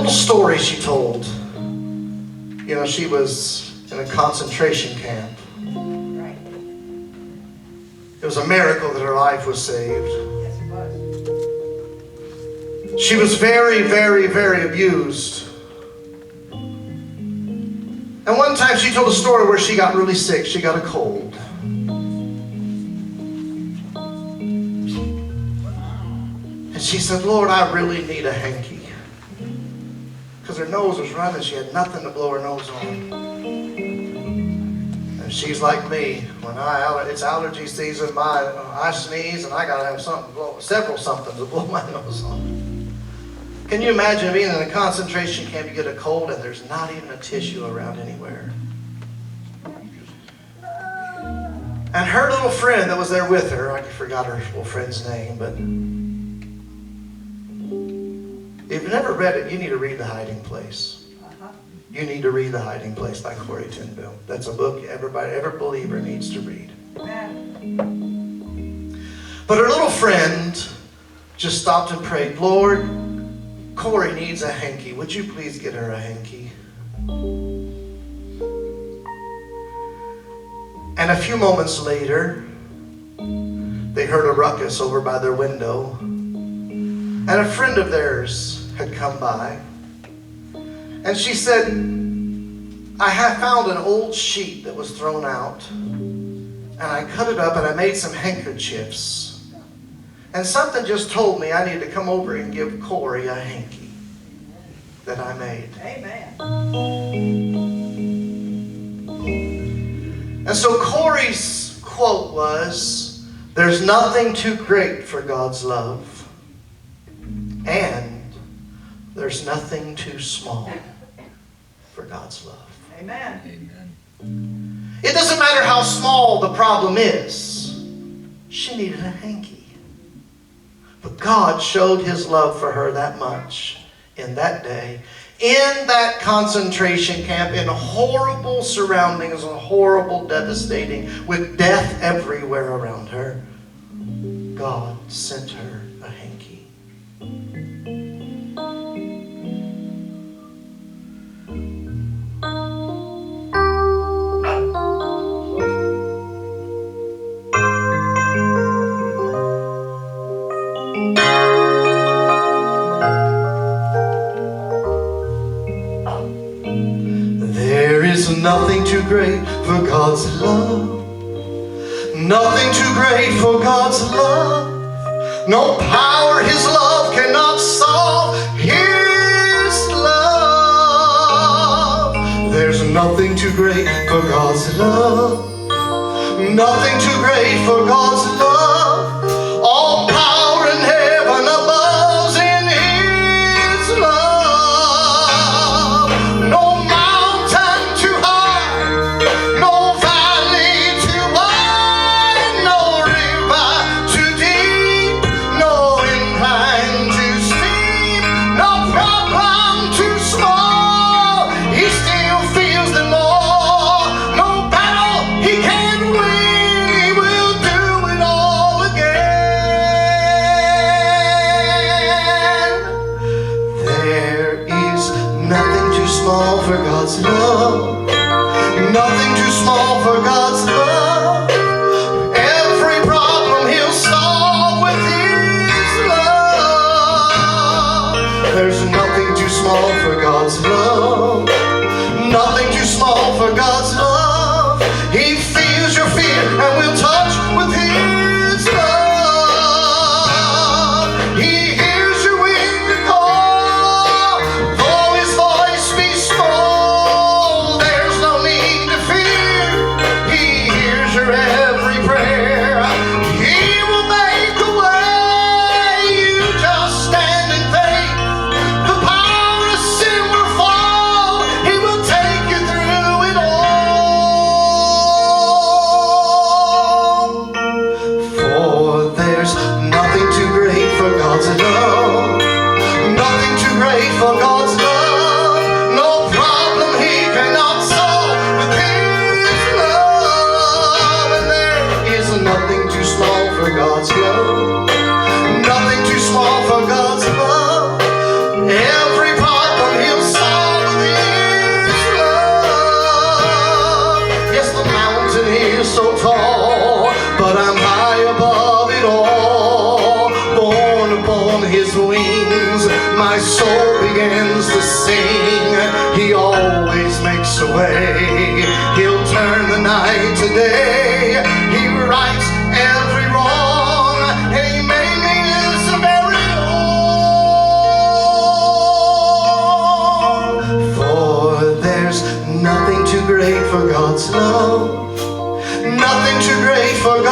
little story she told. You know, she was in a concentration camp. Right. It was a miracle that her life was saved. Yes, it was. She was very, very, very abused. And one time she told a story where she got really sick. She got a cold. And she said, Lord, I really need a hanky. Because her nose was running. She had nothing to blow her nose on. And she's like me. When it's allergy season, I sneeze and I got to have something something to blow my nose on. Can you imagine being in a concentration camp, you get a cold and there's not even a tissue around anywhere? And her little friend that was there with her, I forgot her little friend's name, but if you've never read it, you need to read The Hiding Place. You need to read The Hiding Place by Corrie ten Boom. That's a book every believer needs to read. But her little friend just stopped and prayed, Lord, Corrie needs a hanky. Would you please get her a hanky? And a few moments later, they heard a ruckus over by their window. And a friend of theirs had come by. And she said, I have found an old sheet that was thrown out. And I cut it up and I made some handkerchiefs. And something just told me I needed to come over and give Corrie a hanky that I made. Amen. And so Corrie's quote was, there's nothing too great for God's love. And there's nothing too small for God's love. Amen. Amen. It doesn't matter how small the problem is. She needed a hanky. But God showed His love for her that much in that day, in that concentration camp, in horrible surroundings and horrible, devastating, with death everywhere around her. God sent her a hanky. Nothing too great for God's love. Nothing too great for God's love. No power His love cannot solve. His love. There's nothing too great for God's love. Nothing too great for God's love. All power in heaven above is in His love. No mountain too high, no valley too wide, no river too deep, no incline too steep, no problem too small. He still feels them all. No battle He can't win. He will do it all again. There is nothing too small for God's love. Nothing too small for God's love. Every problem He'll solve with His love. There's nothing too small for God's love. Nothing too small for God's love. He feels your fear and will touch with His love. He hears you when you call. Though His voice be small, there's no need to fear. his wings, my soul begins to sing. He always makes a way. He'll turn the night to day. He rights every wrong, and he made me his very own. For there's nothing too great for God's love, nothing too great for God's